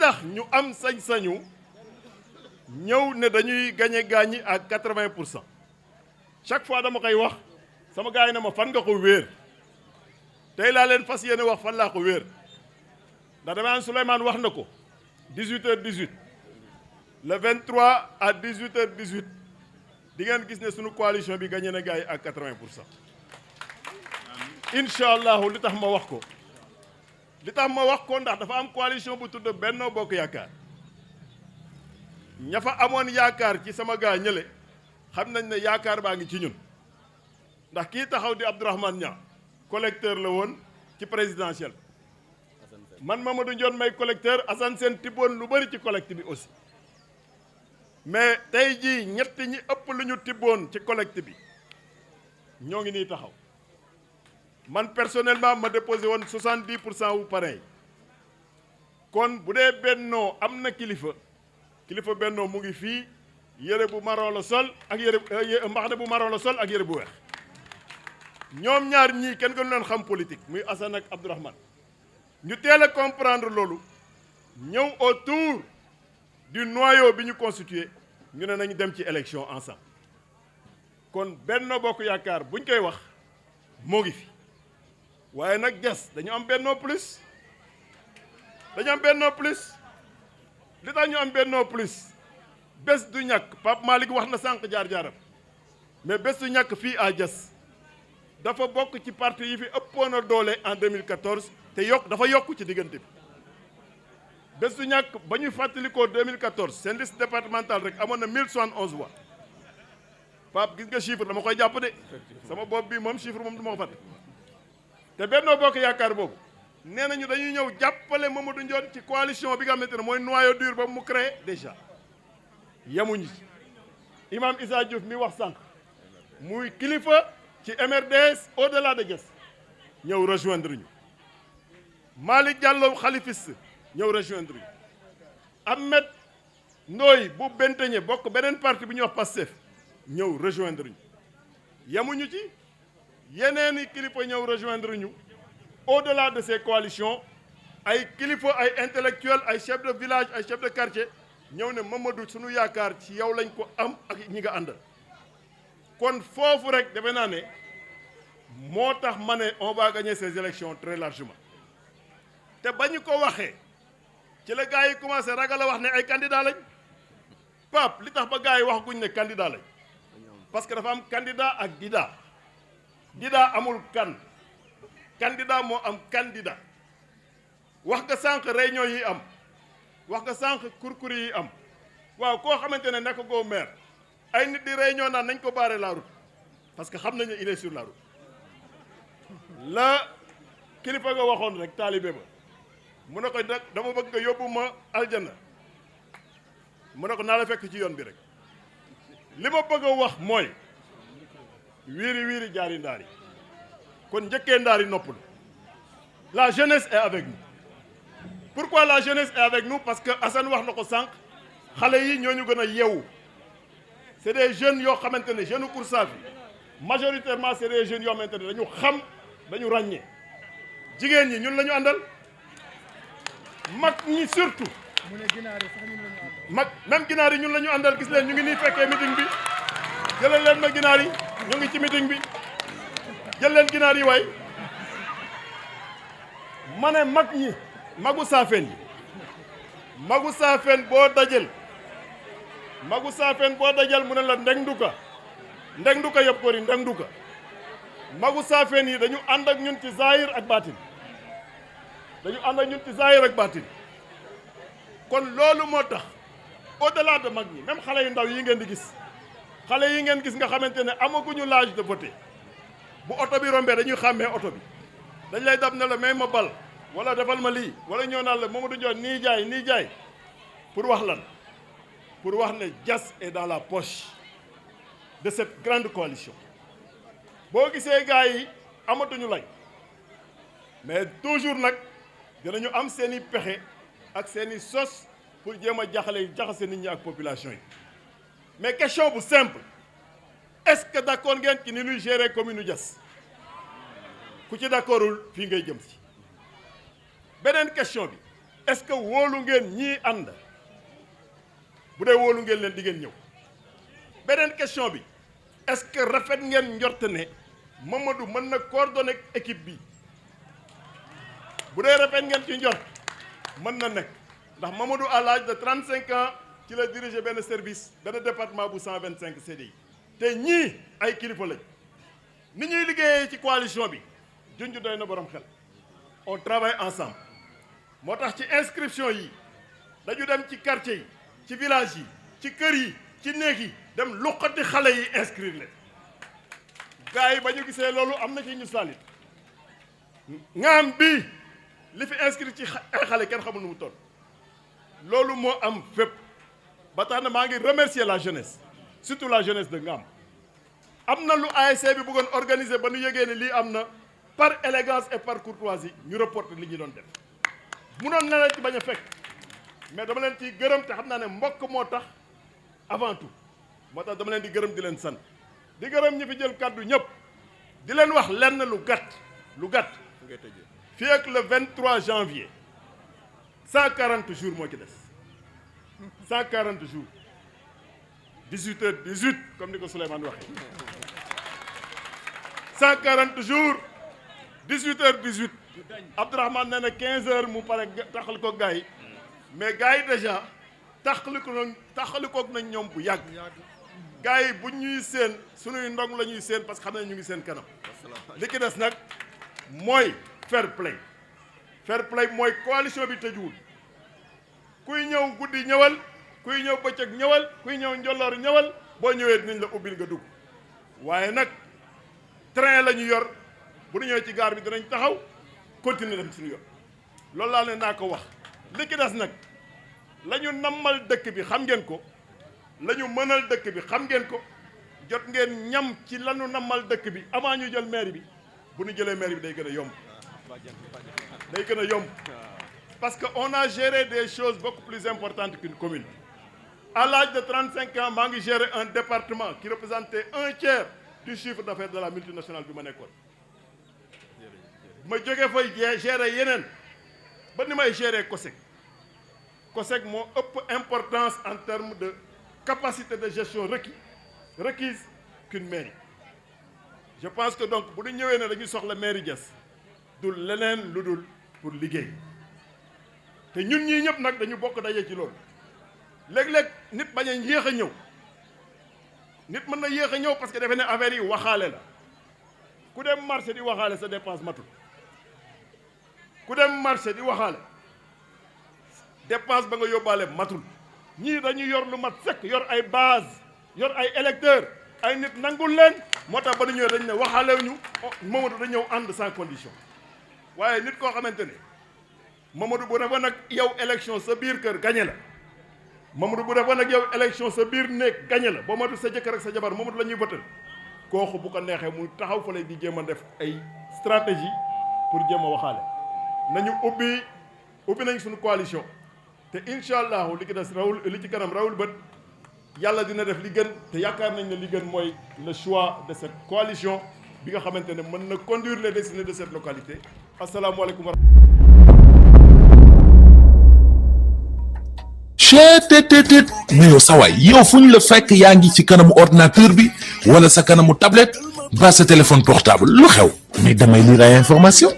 tax ñu am sañ-sañu ñëw ne dañuy gagné à 80%. Chaque fois dama koy wax sama gars yi ne ma fan nga ko wéer tey laa leen fas yéene wax fan laa ko wéer ndax dama naan Souleymane wax na ko 18h18 le 23 à 18h18 di ngeen gis ne sunu coalition bi gagné na gars yi à 80%. incha allahu li tax ma wax ko ndax dafa am coalition bu tudd Benno Bokk Yaakaar ña fa amoon yaakaar ci sama gaa ñële xam nañ ne yaakaar baa ngi ci ñun ndax kii taxaw di Abdourahmane Niang collecteur la woon ci présidentiel man Mamadou Ndione may collecteur Assane Sène tibboon lu bëri ci collecte bi aussi mais tey jii ñett ñi ëpp lu ñu tibboon ci collecte bi ñoo ngi nii taxaw man personnellement ma déposé woon 70% wu parrain yi kon bu dee bennoo am na kilifa bennoo mu ngi fii yére bu marron la sol ak yére mbaxane bu marron la sol ak yére bu weex ñoom ñaar ñii kenn gënu leen xam politique muy Assane ak Abdourahmane ñu teel a comprendre loolu ñëw autour du noyau bi ñu constitué ñu ne nañu dem ci élection ensemble kon Benno Bokk Yaakaar buñ koy wax moo ngi fi waaye nag des dañu am Benno plus li tax ñu am Benno plus bés du ñàkk Pape Malick wax na sànq jaar-jaaram mais bés du ñàkk fii à Diass dafa bokk ci parti yi fi ëppoon a doole en 2014 te dafa yokk ci diggante bi bés du ñàkk ba ñuy fàttalikoo 2014 seen liste départementale rek amoon na 1071 voix Pape gis nga chiffre dama koy jàpp de sama bopp bi moom chiffre moom du ma ko fàtte te Benno Bokk Yaakaar boobu nee nañu dañuy ñëw jàppale Mamadou Ndione ci coalition bi nga xamante ne mooy noyau dur ba mu créé déjà yemuñu ci Imam Issa Diouf mi wax sànq muy kilifa ci MRDS au-delà de Diass ñëw rejoindre ñu Malick Diallo xalifiste ñëw rejoindre ñu Ahmed Ndoye bu Benteñe bokk beneen parti bu ñuy wax Pastef ñëw rejoindre ñu yemuñu ci yeneeni kilifa ñëw rejoindre ñu au-delà de ces coalitions ay kilifa ay intellectuels ay chefs de village ay chefs de quartier ñëw ne Mamadou sunu yaakaar ci yow lañ ko am ak ñi nga àndal kon foofu rek defe naa ne moo tax ma ne on va gagner ces élections très largement te ba ñu ko waxee ci la gars yi commencé ragal a wax ne ay candidats lañ Pape li tax ba gars yi wax guñ ne candidat lañ parce que dafa am candidat ak dida amul candidat moo am candidat wax nga sànq réunion yi am wax nga sànq kurkuri yi am waaw koo xamante ne nekk goo maire ay nit di réunion naan nañ ko barrer la route parce que xam nañu il est sur la route la kilifa nga waxoon rek taalibe ba mu ne ko dama bëgg nga yóbbu ma aljanna mu ne ko naa la fekk ci yoon bi rek li ma bëgg a wax mooy wiiri wiiri jaari ndaari kon njëkkee ndaari noppalu la jeunesse est avec nous. Pourquoi la jeunesse est avec nous? Parce que Assane wax na ko sànq xale yi ñoo ñu gën a yeewu c'est des jeunes yoo xamante ne jeunes Koursaafi majoritairement c'est des jeunes yoo xamante ne dañu xam dañu ràññee jigéen ñi ñun la ñu àndal mag ñi surtout même ginaar yi ñun la ñu àndal gis leen ñu ngi nii fekkee meeting bi jëlal leen ma ginaar yi ñu ngi ci meeting bi jël leen ginaar yi waay ma ne mag ñi magu saafeen yi magu saafeen boo dajal mu ne la ndeng nduka yëpp kori ndeng nduka magu saafeen yi dañu ànd ak ñun ci zahir ak baatin kon loolu moo tax au-delà de mag ñi même xale yu ndaw yi ngeen di gis nga xamante ne amaguñu l'âge de voter bu oto bi rombee dañuy xàmmee oto bi dañ lay dab ne la may ma bal wala defal ma lii wala ñëw naan la Mamadou Ndione nii jaay pour wax lan pour wax ne Diass est dans la poche de cette grande coalition boo gisee gars yi amatuñu lay mais toujours nag dinañu am seen i pexe ak seen i sos pour jéem a jaxase nit ñi ak population yi mais question bu simple est-ce que d'accord ngeen ci ni ñuy gérer commune Diass ku ci d'accordul fii ngay jëm si beneen question bi est-ce que wóolu ngeen ñii ànd bu dee wóolu ngeen leen di ngeen ñëw beneen question bi est-ce que rafet ngeen njort ne Mamadou mën na coordonner équipe bi bu dee rafet ngeen ci njort mën na nekk ndax Mamadou à l'âge de 35 ans ci la diriger benn service benn département bu 125 CDI te ñii ay kilifa lañ ni ñuy liggéeyee ci coalition bi junj doy na borom xel on travaille ensemble moo tax ci inscription yi dañu dem ci quartier yi ci village yi ci kër yi ci néeg yi dem luqati xale yi inscrire leen gars yi ba ñu gisee loolu am na ci ñu salit ngaam bii li fi inscrit ci ay xale kenn xamul nu mu toll loolu moo am fépp ba tax na maa ngi remercier la jeunesse surtout la jeunesse de Ngam am na lu ASC bi bëggoon organiser ba nu yëgee ne lii am na par élégance et par courtoisie ñu reporter li ñu doon def munoon na leen ci bañ a fekk mais dama leen ciy gërëm te xam naa ne mbokk moo tax avant tout moo tax dama leen di gërëm di leen sant di gërëm ñi fi jël kàddu ñëpp di leen wax lenn lu gàtt fii ak le 23 janvier 140 jours moo ci des 140 jours 18h18 comme ni ko Souleymane waxee 140 jours 18h18 Abdourahmane nee na 15h mu pare taxal ko gars yi mais gars yi déjà taxalikoog nañ ñoom bu yàgg gars yi bu ñuy seen suñuy ndong la ñuy seen parce que xam ne ñu ngi seen kanam li ki des nag mooy fair play mooy coalition bi tëjuwul kuy ñëw guddi ñëwal kuy ñëw bëccëg ñëwal kuy ñëw njolloor ñëwal boo ñëwee dinañ la ubbil nga dugg waaye nag train la ñu yor bu ñu ñëwee ci gaar bi dinañ taxaw continuer dem suñu yoon loolu laa ne naa ko wax li ki des nag la ñu nammal dëkk bi xam ngeen ko la ñu mënal dëkk bi xam ngeen ko jot ngeen ñam ci lanu nammal dëkk bi avant ñu jël mairie bi bu ñu jëlee mairie bi day gën a yomb parce que on a géré des choses beaucoup plus importantes qu'une commune à l'âge de 35 ans maa ngi géré un département qui représentait 1/3 du chiffre d'affaires de la multinationale bi ma nekkoon ma jógee fay géré yeneen ba ni may géré COSEC moo ëpp importance en termes de capacité de gestion requise qu'une mairie je pense que donc bu ñu ñëwee ne dañuy soxla mairie Diass du leneen lu dul pour liggéey te ñun ñii ñëpp nag dañu bokk daje ci loolu léeg-léeg nit bañ a yéex a ñëw nit mën na yéex a ñëw parce que defe ne affaire yi waxaale la ku dem marché di waxaale sa dépense matul ku dem marché di waxaale dépense ba nga yóbbaale matul ñii dañuy yor lu mat sëkk yor ay base yor ay électeurs ay nit nangul leen moo tax ba ñu ñëwee dañ ne waxaale ñu Mamadou dañ ñëw ànd sans condition waaye nit koo xamante ne Mamadou bu defoon nag yow élection sa biir kër gañe la Mamadou bu defoon nag yow élection sa biir néeg gañe la boo matul sa jëkkër ak sa jabar Mamadou la ñuy votal kooku bu ko neexee mu taxaw fa lay di jéem a def ay stratégie pour jéem a waxaale nañu ubbi nañ suñu coalition te incha allahu li ci des rawul li ci kanam rawul bët yàlla dina def li gën te yaakaar nañ ne li gën mooy le choix de cette coalition bi nga xamante ne mën na conduire les destinées de cette localité asalaamualeykum wa chetttt mais yow sawaay yow fu ñu la fekk yaa ngi ci kanamu ordinateur bi wala sa kanamu tablette ba sa téléphone portable lu xew mais damay lire ay information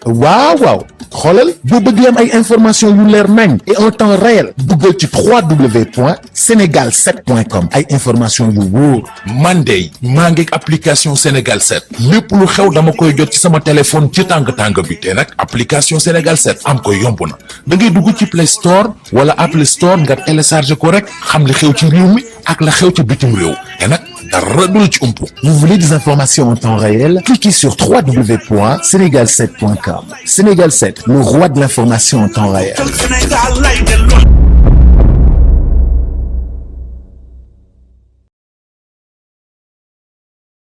waaw xoolal boo bëgg am ay information yu leer nañ et en temps réel duggal ci www.senegal7.com ay information yu wóor man de maa ngi application Sénégal 7 lépp lu xew dama koy jot ci sama téléphone ci tàng bi te nag application Sénégal 7 am ko yomb na da ngay dugg ci Play Store wala Apple Store nga télécharge ko rek xam li xew ci réew mi ak la xew ci bitim réew te nag dara du la ci umpu. Vous voulez des informations en temps réel? Cliquez sur www.senegal7.com. Sénégal 7, le roi de l'information en temps réel.